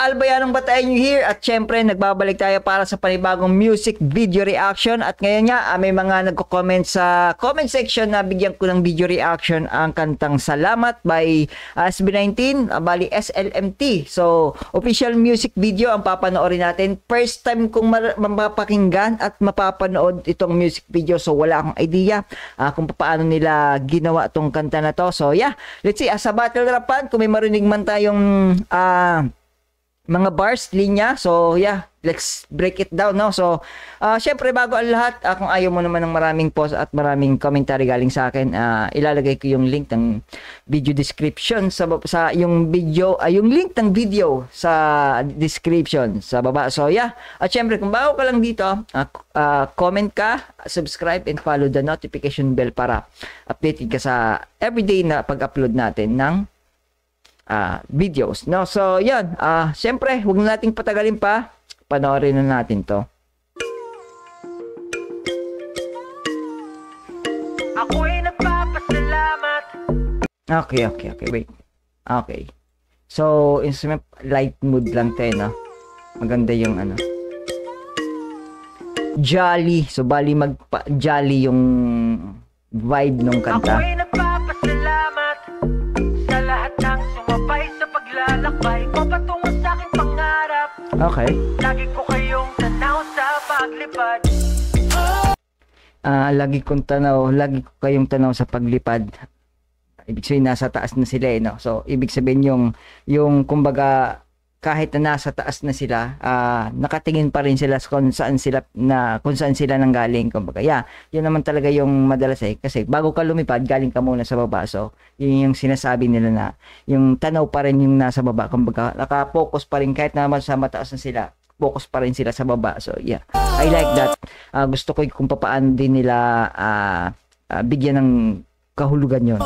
Albayanong Batayan here at syempre nagbabalik tayo para sa panibagong music video reaction at ngayon nga may mga nagko-comment sa comment section na bigyan ko ng video reaction ang kantang Salamat by SB19, bali SLMT. So official music video ang papanoorin natin. First time kong mapapakinggan at mapapanood itong music video, so wala akong idea kung paano nila ginawa itong kanta na to. So yeah, let's see, sa battle rapan kung may marinig man tayong mga bars, linya. So yeah, let's break it down, no? So syempre bago ang lahat, kung ayaw mo naman ng maraming post at maraming commentary galing sa akin, ilalagay ko yung link ng video description sa yung video, yung link ng video sa description sa baba. So yeah, at syempre kung bago ka lang dito, comment ka, subscribe and follow the notification bell para updated ka sa everyday na pag-upload natin ng videos, no? So yan, syempre huwag na nating patagalin pa, panoorin na natin to. Ako'y nagpapasalamat. Okay, wait. Okay, so instrument light mood lang tayo, no? Maganda yung ano, jolly, so bali jolly yung vibe nung kanta. Ako'y nagpapasalamat sa lahat ng sumabay sa paglalakbay ko patungo sa aking pangarap. Okay. Lagi ko kayong tanaw sa paglipad. Lagi ko kayong tanaw sa paglipad. Ibig sabihin nasa taas na sila, no? So ibig sabihin yung kumbaga kahit na nasa taas na sila, nakatingin pa rin sila kung saan sila nanggaling. Kumbaga, yeah, yun naman talaga yung madalas kasi bago ka lumipad, galing ka muna sa baba. So, yun yung sinasabi nila na yung tanaw pa rin yung nasa baba. Kumbaga, naka-focus pa rin kahit naman sa mataas na sila, focus pa rin sila sa baba. So, yeah, I like that. Gusto ko kung paano din nila bigyan ng kahulugan yun.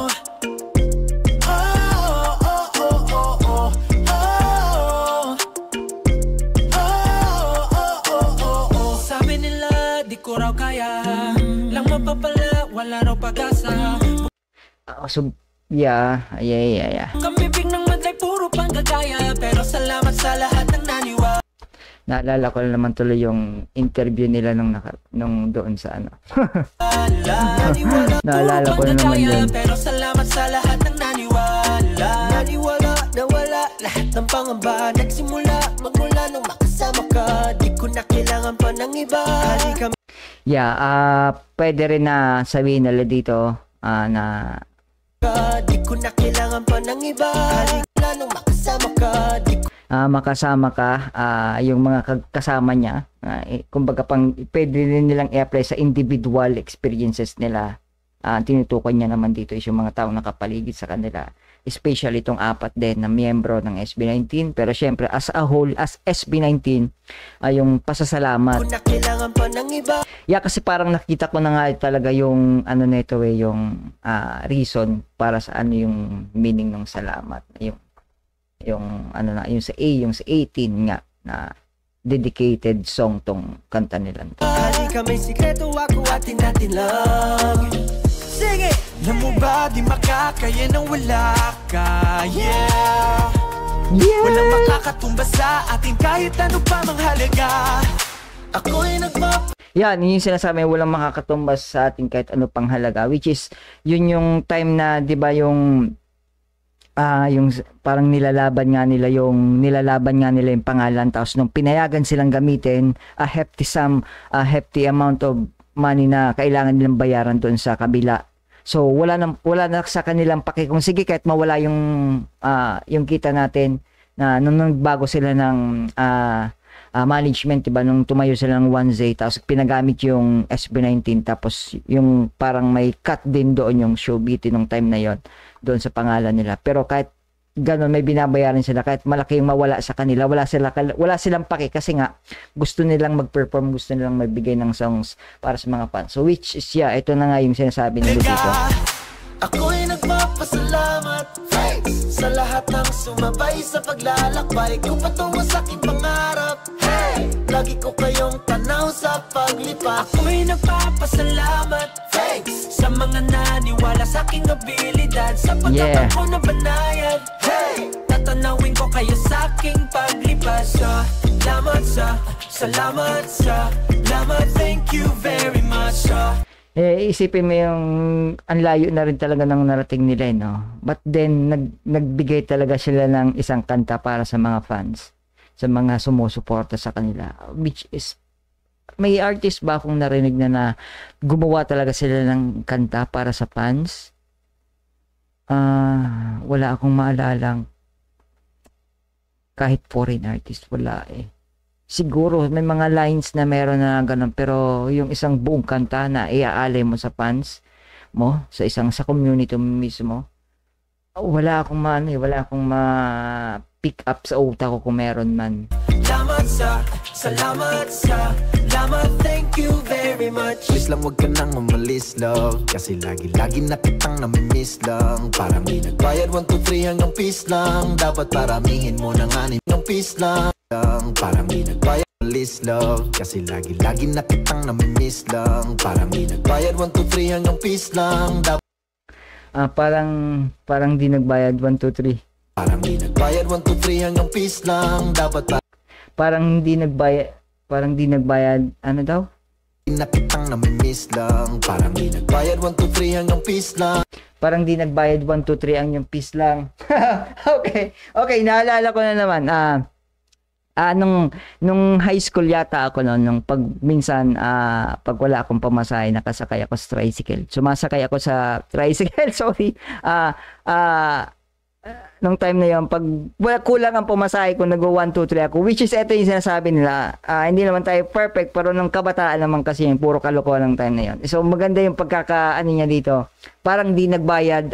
Ko raw kaya lang mapapala, wala raw pag-asa. So yeah. Kamibig ng madlay, puro panggagaya, pero salamat sa lahat ng naniwa. Naalala ko naman tuloy yung interview nila nung doon sa ano. Naalala ko na naman yun. Pero salamat sa lahat ng naniwala. Naniwala na wala lahat ng pangamba, nagsimula magmula nung makasama ka. Di ko na kailangan pa ng iba. Yeah, pwede rin na sabihin nila dito na di ko na kailangan pa ng iba. Nung makasama ka, makasama ka, yung mga kasama niya, kumbaga pwede rin nilang i-apply sa individual experiences nila. Tinutukoy niya naman dito is yung mga taong nakapaligid sa kanila, especially itong apat din na miyembro ng SB19, pero syempre as a whole, as SB19, yung pasasalamat. Yeah, kasi parang nakita ko na nga talaga yung ano nito yung reason para sa ano yung meaning ng salamat, yung ano na, yung sa 18 nga na dedicated song tong kanta nila. May sikreto ako atin natin lang. Sige! Alam mo ba, di makakaya nang wala ka, yeah. Walang makakatumbas sa atin kahit ano pa mang halaga. Ako'y yan, yung sinasabi, walang makakatumbas sa atin kahit ano pang halaga, which is, yun yung time na, di ba, yung parang nilalaban nga nila yung pangalan, tapos nung pinayagan silang gamitin a hefty amount of money na kailangan nilang bayaran doon sa kabila. So wala na sa kanilang paki kung sige kahit mawala yung kita natin na nung nagbago sila ng management, diba, nung tumayo sila ng 1Z tapos pinagamit yung SB19 tapos yung parang may cut din doon yung Showbiz nung time na yon doon sa pangalan nila. Pero kahit gano'n may binabayaran sila, kahit malaki yung mawala sa kanila, wala silang paki kasi nga gusto nilang mag-perform, gusto nilang magbigay ng songs para sa mga fans. So which is yeah, ito na nga yung sinasabi nila dito. Ako'y nagpapasalamat sa lahat ng sumabay sa paglalakbay ko patungo sa aking pangarap. Hey! Lagi ko kayong tanaw sa paglipat. Ako'y nagpapasalamat sa mga naniwala sa aking abilidad, sa pagkakako na banayad. Hey! Tatanawin ko kayo sa aking paglipas. Salamat, thank you very much. Isipin mo yung ang layo na rin talaga ng narating nila, no? But then, nagbigay talaga sila ng isang kanta para sa mga fans, sa mga sumusuporta sa kanila. Which is, may artist ba akong narinig na gumawa talaga sila ng kanta para sa fans? Wala akong maalalang kahit foreign artist, wala eh. Siguro may mga lines na meron na ganun, pero yung isang buong kanta na iaalay mo sa fans mo, sa community mismo, wala akong pick up sa utak ko kung meron man. Salamat, thank you very much. Please lang wag ka nang umalis, love, kasi lagi na kitang namimiss lang. Parang di nagbayad 1, 2, 3 hanggang peace lang. Dapat paramihin mo ng 6 ng peace lang. Parang di nagbayad umalis, love, kasi lagi na kitang namimiss lang. Parang di nagbayad 1, 2, 3 hanggang peace lang. Parang di nagbayad 1, 2, 3. Parang di nagbayad 1, 2, 3 hanggang peace lang. Dapat parang di nagbayad, ano daw? Na kitang namimiss lang. Parang di nagbayad 1, 2, 3 hanggang peace lang. Parang di nagbayad 1, 2, 3 ang yung peace lang. Okay, naalala ko na naman. Nung high school yata ako noon, nung minsan pag wala akong pamasahe, nakasakay ako sa tricycle. Sumasakay ako sa tricycle, sorry. Nung time na yun, pag wala kulang ang pumasahe ko, nag-1, 2, 3 ako, which is ito yung sinasabi nila, hindi naman tayo perfect, pero nung kabataan naman kasi yung puro kalokohan ng time na yun. So maganda yung pagkakaano niya dito, parang di nagbayad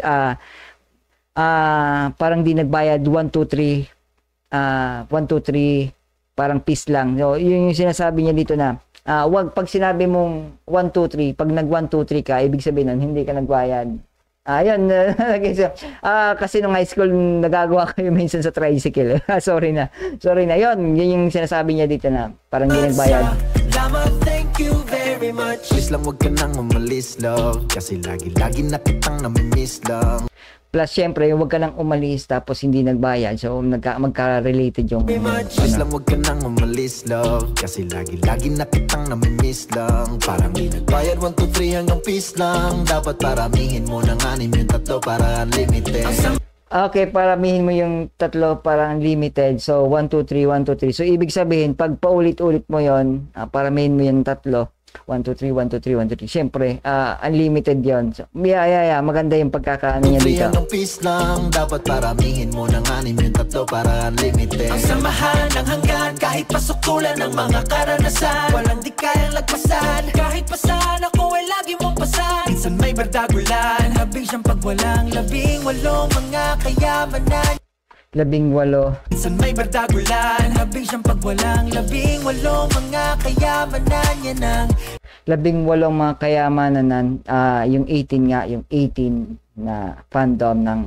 1, 2, 3 1, 2, 3 parang peace lang. So yun yung sinasabi niya dito na wag pag sinabi mong 1, 2, 3, pag nag 1, 2, 3 ka, ibig sabihin nun, hindi ka nagbayad. Ayun, kasi nung high school, nagagawa kayo minsan sa tricycle. Sorry na. Yun yung sinasabi niya dito na parang hindi nagbayad. Thank you very much. Please lang wag ka nang umalis, love, kasi lagi na kitang namimiss lang. Plus, syempre, yung wag ka nang umalis tapos hindi nagbayad. So, magka-related yung... Please lang wag ka nang umalis, love, kasi lagi na kitang namimiss lang. Parang di nagbayad 1, 2, 3 hanggang peace lang. Dapat paramihin mo ng 6 yung 3 para unlimited. Okay, paramihin mo yung 3 para unlimited. So, 1, 2, 3, 1, 2, 3. So, ibig sabihin, pag paulit-ulit mo yon, paramihin mo yung 3. 1, 2, 3, 1, 2, 3, 1, 2, 3. Siyempre, unlimited yon. So, maganda yung pagkakaano niya dito. Ang peace lang, dapat paramihin mo ng 6 yung 3 para unlimited. Ang samahan ng hanggan, kahit pasukulan ng mga karanasan. Walang di kayang lagpasan, kahit pasan ako ay lagi mong pasan. Minsan may bardagulan, habing siyang pagwalang 18 mga kayamanan. 18. Minsan may bardagulan, habing siyang pagwalang 18 mga kayamanan niya ng 18 mga kayamanan, yung 18 nga, yung 18 na fandom ng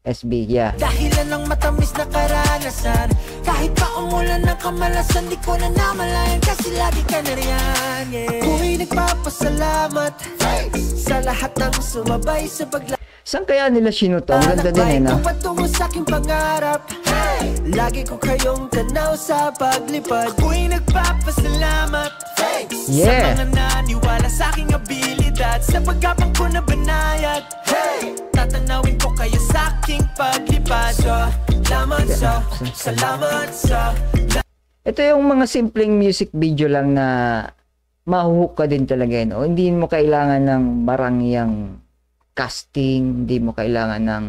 SB, yeah. Dahilan ng matamis na karanasan, kahit pa umulan ng kamalasan, di ko na namalayan kasi lagi ka na riyan, yeah. Ako'y nagpapasalamat sa lahat ng sumabay sa paglalakad. Saan kaya nila sinuto? Ang ganda din eh, no? Patungo sa aking pangarap, lagi ko kayong tanaw sa paglipad. Ako'y nagpapasalamat yeah. sa mga naniwala sa aking abilidad, sa pagkapang ko na banayad. Tatanawin ko kayo sa aking paglipad. Salamat sa ito yung mga simpleng music video lang na mahuhook ka din talaga, no? Hindi mo kailangan ng marangyang casting, hindi mo kailangan ng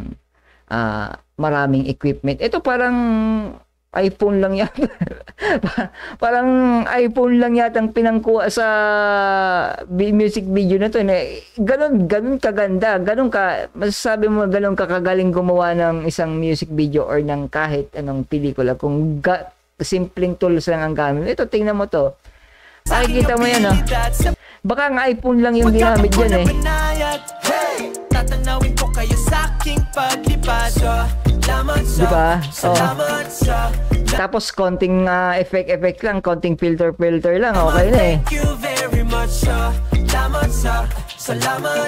maraming equipment. Ito parang iPhone lang yata. Parang iPhone lang yata ang pinangkuha sa music video na to. Ganun kaganda, masasabi mo ganun kakagaling gumawa ng isang music video or ng kahit anong pelikula kung simpleng tools lang ang gamit. Ito, tingnan mo to. Nakikita mo yan, oh. Baka ang iPhone lang yung ginamit dyan, eh. Tatanawin ko kayo sa aking paglipad. Diba? Tapos konting effect lang, konting filter lang, okay na eh. Thank you very much. Salamat,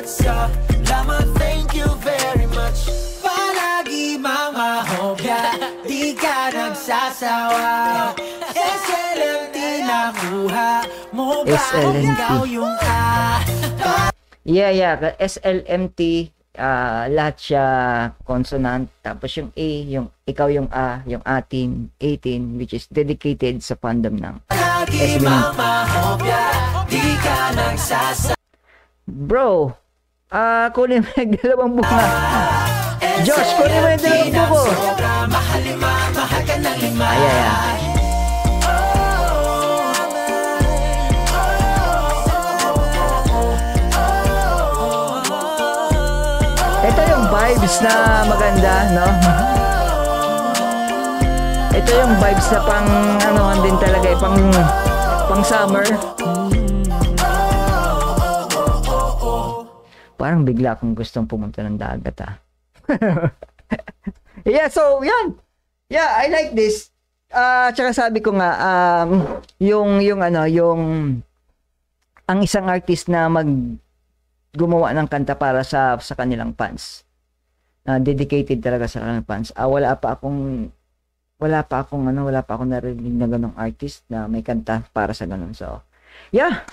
thank you very much. Palagi limang mahopya, di ka nagsasawa. SLMT nakuha mo ba? SLMT. Ikaw yung Yeah. SLMT, lahat siya consonant. Tapos yung A, yung ikaw yung A, yung atin, 18, which is dedicated sa fandom ng limang mahopya, di ka nagsasawa. Bro, kunin mo yung dalawang bunga. Josh, kunin mo yung dalawang buko. Mahal ka ng lima. Ayan. Ito yung vibes na maganda, no? Ito yung vibes na pang, ano, din talaga, pang summer. Parang bigla akong gustong pumunta ng dagat, Yeah, so, yan. Yeah, I like this. Tsaka sabi ko nga, yung ang isang artist na gumawa ng kanta para sa kanilang fans. Dedicated talaga sa kanilang fans. Wala pa akong narinig na ganong artist na may kanta para sa ganon. So, yeah.